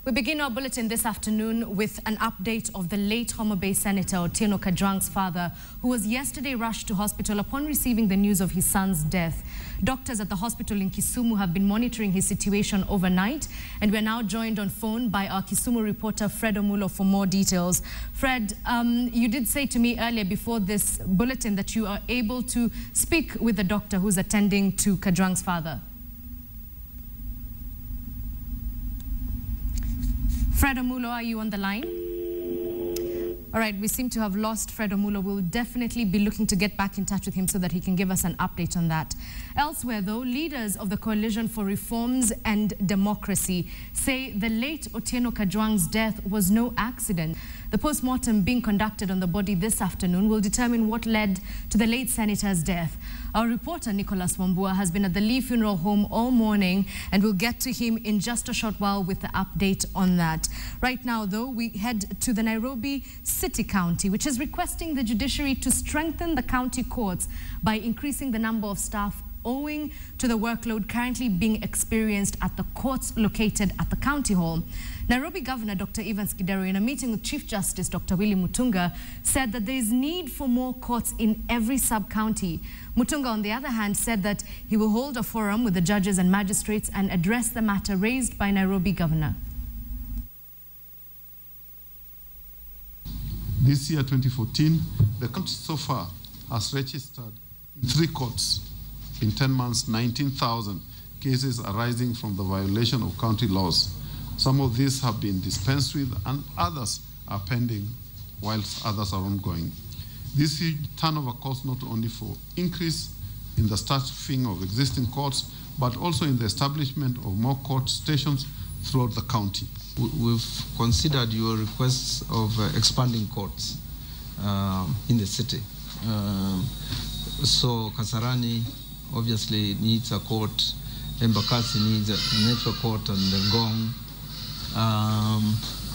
We begin our bulletin this afternoon with an update of the late Homa Bay Senator Otieno Kajwang's father, who was yesterday rushed to hospital upon receiving the news of his son's death. Doctors at the hospital in Kisumu have been monitoring his situation overnight, and we're now joined on phone by our Kisumu reporter Fred Omulo for more details. Fred, you did say to me earlier before this bulletin that you are able to speak with the doctor who's attending to Kajwang's father. Fred Omulo, are you on the line? All right, we seem to have lost Fred Omulo. We'll definitely be looking to get back in touch with him so that he can give us an update on that. Elsewhere, though, leaders of the Coalition for Reforms and Democracy say the late Otieno Kajwang's death was no accident. The post-mortem being conducted on the body this afternoon will determine what led to the late senator's death. Our reporter, Nicholas Wambua, has been at the Lee Funeral Home all morning, and we'll get to him in just a short while with the update on that. Right now, though, we head to the Nairobi City County, which is requesting the judiciary to strengthen the county courts by increasing the number of staff owing to the workload currently being experienced at the courts located at the county hall. Nairobi Governor Dr. Evans Kidero, in a meeting with Chief Justice Dr. Willy Mutunga, said that there is need for more courts in every sub-county. Mutunga, on the other hand, said that he will hold a forum with the judges and magistrates and address the matter raised by Nairobi Governor. This year, 2014, the county so far has registered in 3 courts in 10 months, 19,000 cases arising from the violation of county laws. Some of these have been dispensed with and others are pending, whilst others are ongoing. This huge turnover calls not only for increase in the staffing of existing courts, but also in the establishment of more court stations throughout the county. We've considered your requests of expanding courts in the city. So Kasarani obviously needs a court, Embakasi needs a nature court, and the Gong,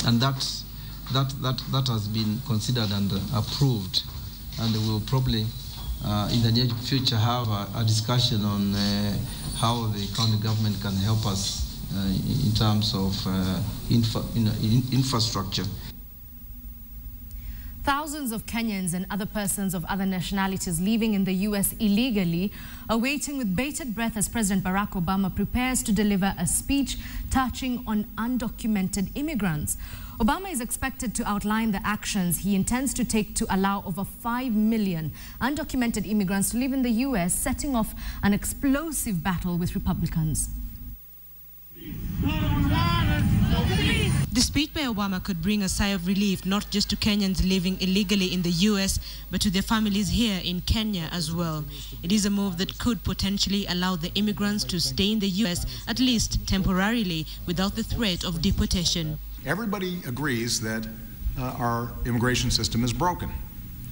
and that has been considered and approved, and we will probably in the near future have a discussion on how the county government can help us in terms of infrastructure. Thousands of Kenyans and other persons of other nationalities living in the U.S. illegally are waiting with bated breath as President Barack Obama prepares to deliver a speech touching on undocumented immigrants. Obama is expected to outline the actions he intends to take to allow over 5 million undocumented immigrants to live in the U.S., setting off an explosive battle with Republicans. The speech by Obama could bring a sigh of relief not just to Kenyans living illegally in the U.S., but to their families here in Kenya as well. It is a move that could potentially allow the immigrants to stay in the U.S., at least temporarily, without the threat of deportation. Everybody agrees that our immigration system is broken.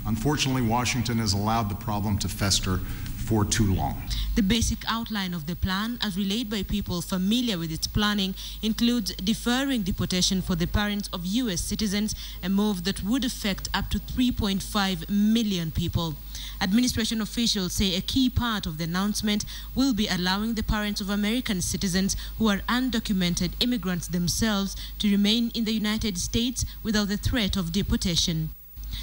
Unfortunately, Washington has allowed the problem to fester for too long. The basic outline of the plan, as relayed by people familiar with its planning, includes deferring deportation for the parents of U.S. citizens, a move that would affect up to 3.5 million people. Administration officials say a key part of the announcement will be allowing the parents of American citizens who are undocumented immigrants themselves to remain in the United States without the threat of deportation.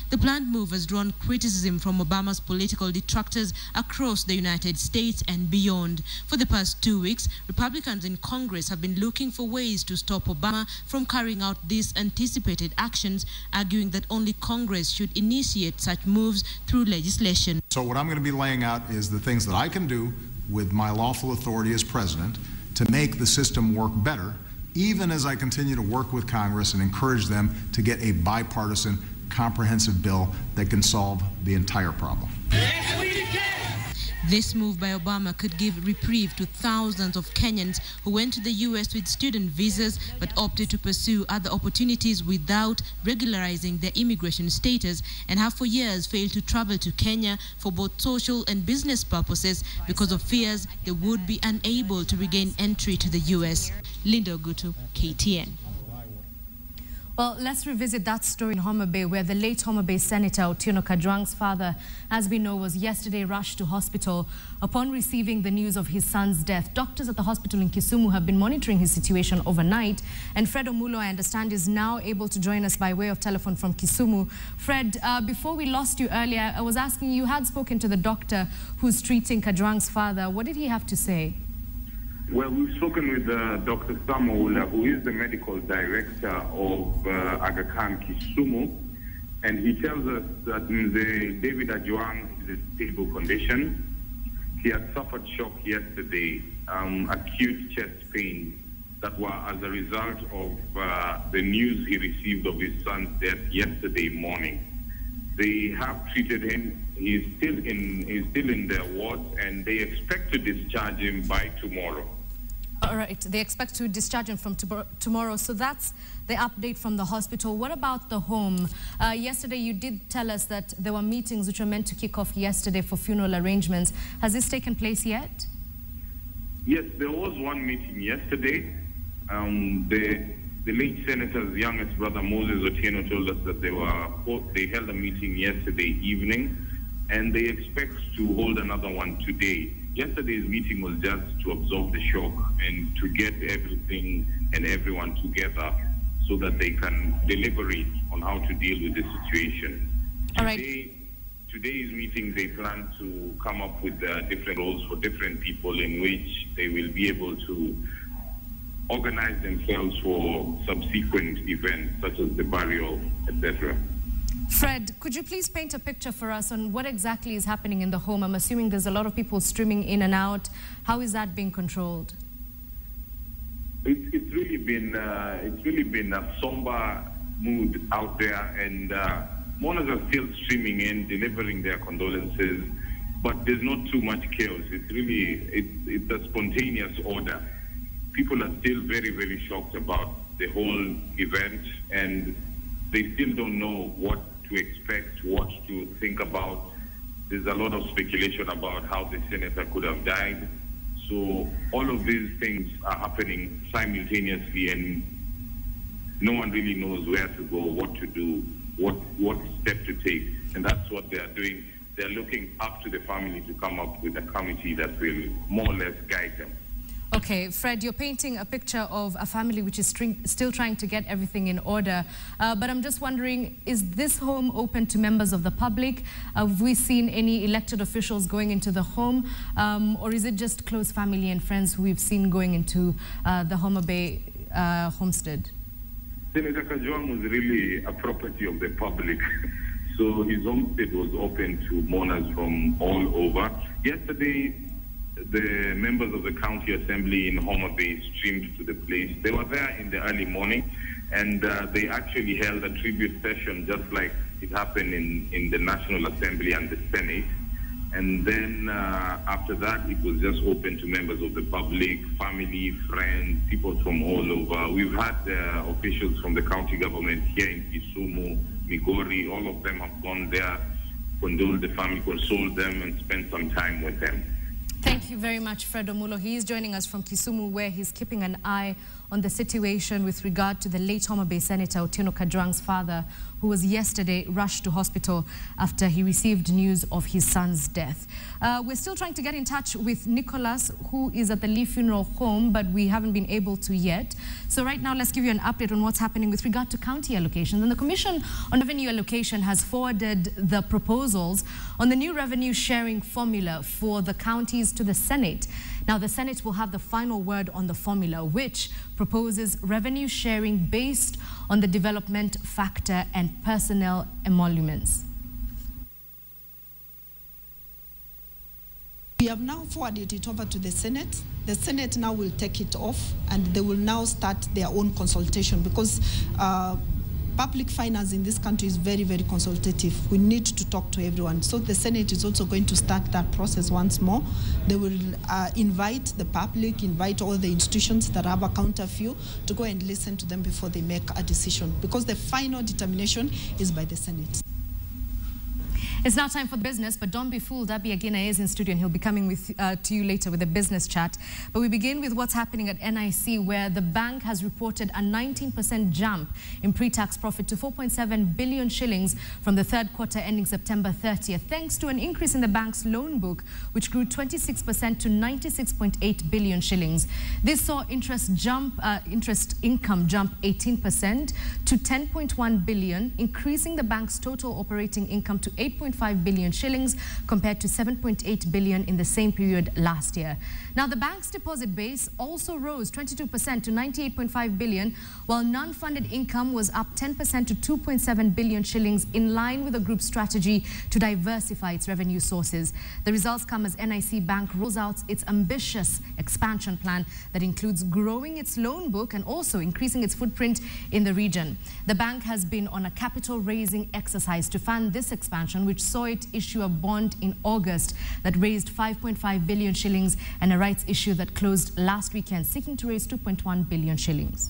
The planned move has drawn criticism from Obama's political detractors across the United States and beyond. For the past 2 weeks, Republicans in Congress have been looking for ways to stop Obama from carrying out these anticipated actions, arguing that only Congress should initiate such moves through legislation. So what I'm going to be laying out is the things that I can do with my lawful authority as president to make the system work better, even as I continue to work with Congress and encourage them to get a bipartisan comprehensive bill that can solve the entire problem. Yes, we can. This move by Obama could give reprieve to thousands of Kenyans who went to the U.S. with student visas but opted to pursue other opportunities without regularizing their immigration status and have for years failed to travel to Kenya for both social and business purposes because of fears they would be unable to regain entry to the U.S. Linda Ogutu, KTN. Well, let's revisit that story in Homa Bay, where the late Homa Bay Senator Otieno Kajwang's father, as we know, was yesterday rushed to hospital upon receiving the news of his son's death. Doctors at the hospital in Kisumu have been monitoring his situation overnight, and Fred Omulo, I understand, is now able to join us by way of telephone from Kisumu. Fred, before we lost you earlier, I was asking, you had spoken to the doctor who's treating Kajwang's father. What did he have to say? Well, we've spoken with Dr. Samoula, who is the medical director of Aga Khan Kisumu, and he tells us that David Kajwang is in stable condition. He had suffered shock yesterday, acute chest pain that were as a result of the news he received of his son's death yesterday morning. They have treated him. He's still in their wards, and they expect to discharge him by tomorrow. All right, they expect to discharge him from tomorrow. So that's the update from the hospital. What about the home? Yesterday you did tell us that there were meetings which were meant to kick off yesterday for funeral arrangements. Has this taken place yet? Yes, there was one meeting yesterday. The late senator's youngest brother, Moses Otieno, told us that they held a meeting yesterday evening, and they expect to hold another one today. Yesterday's meeting was just to absorb the shock and to get everything and everyone together so that they can deliberate on how to deal with the situation. All right. Today's meeting, they plan to come up with different roles for different people in which they will be able to organize themselves for subsequent events such as the burial, etc. Fred, could you please paint a picture for us on what exactly is happening in the home? I'm assuming there's a lot of people streaming in and out. How is that being controlled? It's really been a somber mood out there, and mourners are still streaming in, delivering their condolences, but there's not too much chaos. It's a spontaneous order. People are still very, very shocked about the whole event, and they still don't know what to expect, what to think about. There's a lot of speculation about how the senator could have died. So all of these things are happening simultaneously, and no one really knows where to go, what to do, what step to take. And that's what they are doing. They're looking up to the family to come up with a committee that will more or less guide them. Okay, Fred, you're painting a picture of a family which is still trying to get everything in order. But I'm just wondering, is this home open to members of the public? Have we seen any elected officials going into the home? Or is it just close family and friends who we've seen going into the Homa Bay homestead? Senator Kajwang was really a property of the public. So his homestead was open to mourners from all over. Yesterday, the members of the county assembly in Homa Bay streamed to the place. They were there in the early morning, and they actually held a tribute session just like it happened in the National Assembly and the Senate. And then after that, it was just open to members of the public, family, friends, people from all over. We've had officials from the county government here in Kisumu, Migori. All of them have gone there, condoled the family, consoled them, and spent some time with them. Thank you very much, Fred Omulo. He is joining us from Kisumu, where he's keeping an eye on the situation with regard to the late Homa Bay Senator Otieno Kajwang's father, who was yesterday rushed to hospital after he received news of his son's death. We're still trying to get in touch with Nicholas, who is at the Lee Funeral Home, but we haven't been able to yet. So right now, let's give you an update on what's happening with regard to county allocations. And the Commission on Revenue Allocation has forwarded the proposals on the new revenue sharing formula for the counties to the Senate. Now, the Senate will have the final word on the formula, which proposes revenue sharing based on the development factor and personnel emoluments. We have now forwarded it over to the Senate. The Senate now will take it off, and they will now start their own consultation, because public finance in this country is very, very consultative. We need to talk to everyone. So the Senate is also going to start that process once more. They will invite the public, invite all the institutions that have a counter view to go and listen to them before they make a decision, because the final determination is by the Senate. It's now time for business, but don't be fooled. Agony is in studio and he'll be coming with, to you later with a business chat. But we begin with what's happening at NIC, where the bank has reported a 19% jump in pre-tax profit to 4.7 billion shillings from the third quarter ending September 30th, thanks to an increase in the bank's loan book, which grew 26% to 96.8 billion shillings. This saw interest income jump 18% to 10.1 billion, increasing the bank's total operating income to 8.5 billion shillings compared to 7.8 billion in the same period last year. Now, the bank's deposit base also rose 22% to 98.5 billion, while non-funded income was up 10% to 2.7 billion shillings, in line with the group's strategy to diversify its revenue sources. The results come as NIC Bank rolls out its ambitious expansion plan that includes growing its loan book and also increasing its footprint in the region. The bank has been on a capital raising exercise to fund this expansion, which saw it issue a bond in August that raised 5.5 billion shillings and a rights issue that closed last weekend, seeking to raise 2.1 billion shillings.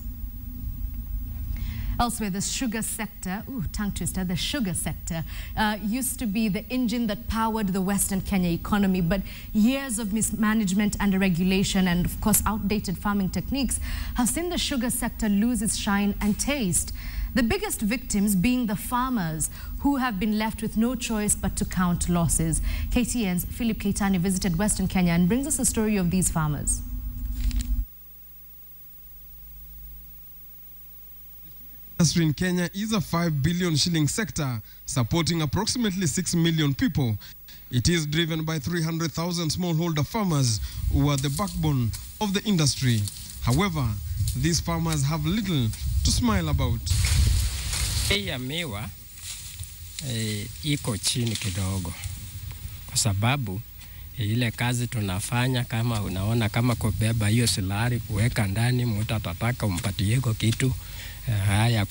Elsewhere, the sugar sector, tongue twister, the sugar sector used to be the engine that powered the Western Kenya economy, but years of mismanagement, under-regulation and, of course, outdated farming techniques have seen the sugar sector lose its shine and taste. The biggest victims being the farmers, who have been left with no choice but to count losses. KTN's Philip Keitani visited Western Kenya and brings us a story of these farmers. The industry in Kenya is a 5 billion shilling sector, supporting approximately 6 million people. It is driven by 300,000 smallholder farmers who are the backbone of the industry. However, these farmers have little to smile about. Bei ya miwa iko chini kidogo kwa sababu ile kazi tunafanya, kama unaona, kama kubeba hiyo silari kuweka ndani, mtu atataka umpatieko kitu haya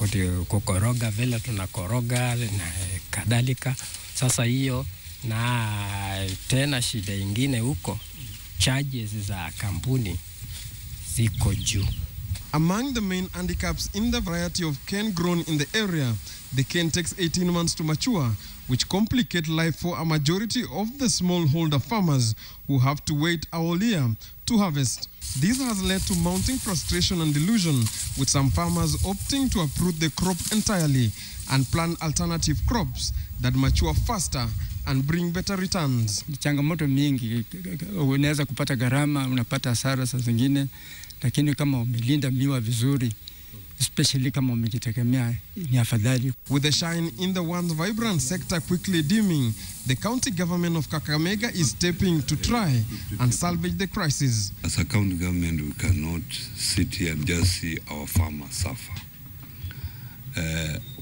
kukoroga vile tunakoroga na kadhalika. Sasa hiyo, na tena shida ingine huko, charges za kampuni ziko juu. Among the main handicaps in the variety of cane grown in the area, the cane takes 18 months to mature, which complicate life for a majority of the smallholder farmers who have to wait a whole year to harvest. This has led to mounting frustration and delusion, with some farmers opting to uproot the crop entirely and plant alternative crops that mature faster and bring better returns. Changamoto mingi, unaweza kupata gharama, unapata hasara saa zingine, lakini kama umelinda miwa vizuri, especially kama umejitegemea, ni afadhali. With the shine in the once vibrant sector quickly dimming, the county government of Kakamega is stepping to try and salvage the crisis. As a county government, we cannot sit here and just see our farmers suffer.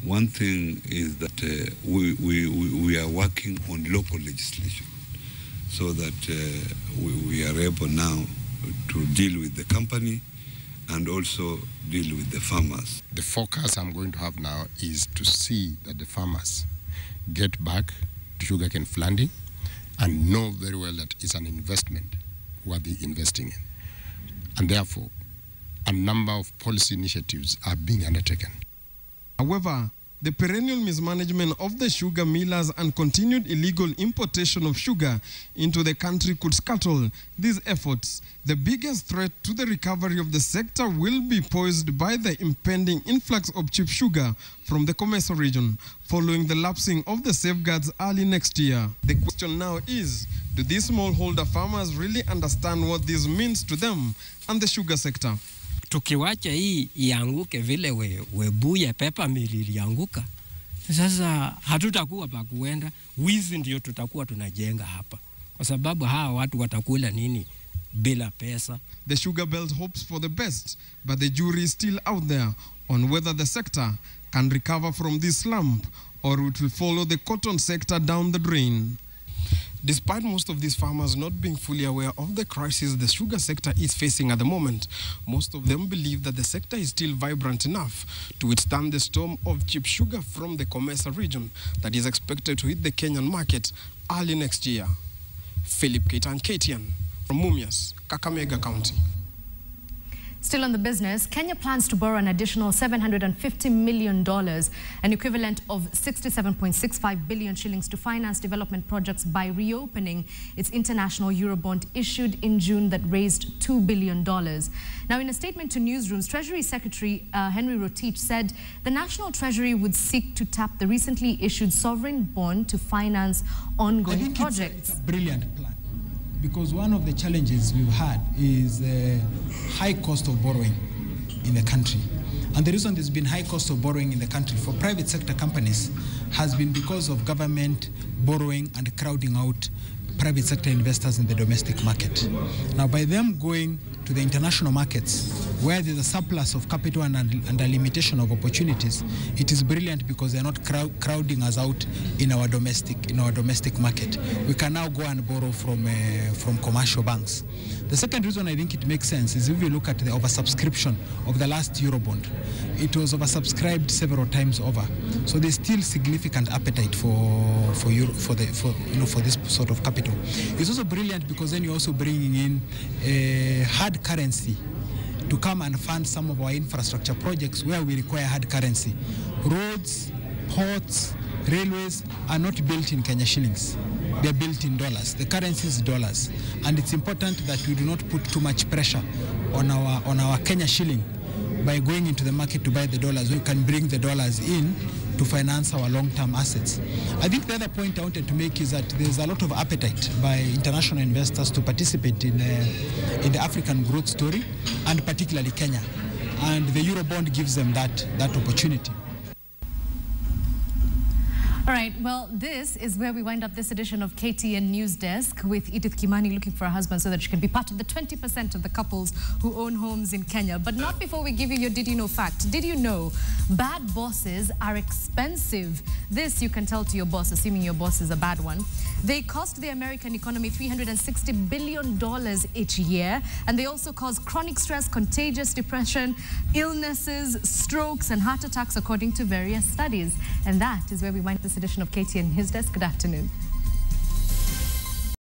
One thing is that we are working on local legislation so that we are able now to deal with the company and also deal with the farmers. The focus I'm going to have now is to see that the farmers get back to sugarcane planting and know very well that it's an investment worthy investing in. And therefore, a number of policy initiatives are being undertaken. However, the perennial mismanagement of the sugar millers and continued illegal importation of sugar into the country could scuttle these efforts. The biggest threat to the recovery of the sector will be posed by the impending influx of cheap sugar from the Comesa region, following the lapsing of the safeguards early next year. The question now is, do these smallholder farmers really understand what this means to them and the sugar sector? Tukiwacha hii ianguke vile webuye pepa milili yanguka, sasa hatutakuwa pa kuenda. Wizi ndio tutakuwa tunajenga hapa, kwa sababu hawa watu watakula nini bila pesa? The sugar belt hopes for the best, but the jury is still out there on whether the sector can recover from this slump or it will follow the cotton sector down the drain. Despite most of these farmers not being fully aware of the crisis the sugar sector is facing at the moment, most of them believe that the sector is still vibrant enough to withstand the storm of cheap sugar from the Comesa region that is expected to hit the Kenyan market early next year. Philip Keitani, KTN, from Mumias, Kakamega County. Still on the business, Kenya plans to borrow an additional $750 million, an equivalent of 67.65 billion shillings, to finance development projects by reopening its international Eurobond issued in June that raised $2 billion. Now, in a statement to newsrooms, Treasury Secretary Henry Rotich said the National Treasury would seek to tap the recently issued sovereign bond to finance ongoing projects. It's a brilliant plan, because one of the challenges we've had is the high cost of borrowing in the country. And the reason there's been high cost of borrowing in the country for private sector companies has been because of government borrowing and crowding out private sector investors in the domestic market. Now, by them going to the international markets, where there's a surplus of capital and a limitation of opportunities, it is brilliant because they're not crowding us out in our domestic market. We can now go and borrow from commercial banks. The second reason I think it makes sense is if we look at the oversubscription of the last Eurobond. It was oversubscribed several times over. So there's still significant appetite for this sort of capital. It's also brilliant because then you're also bringing in a hard currency to come and fund some of our infrastructure projects where we require hard currency. Roads, ports, railways are not built in Kenya shillings. They're built in dollars. The currency is dollars. And it's important that we do not put too much pressure on our Kenya shilling by going into the market to buy the dollars. We can bring the dollars in to finance our long-term assets. I think the other point I wanted to make is that there's a lot of appetite by international investors to participate in the African growth story, and particularly Kenya. And the Eurobond gives them that opportunity. All right, well, this is where we wind up this edition of KTN Newsdesk, with Edith Kimani looking for a husband so that she can be part of the 20% of the couples who own homes in Kenya. But not before we give you your Did You Know fact. Did you know bad bosses are expensive? This you can tell to your boss, assuming your boss is a bad one. They cost the American economy $360 billion each year, and they also cause chronic stress, contagious depression, illnesses, strokes, and heart attacks, according to various studies. And that is where we wind up this edition of KTN Newsdesk. Good afternoon.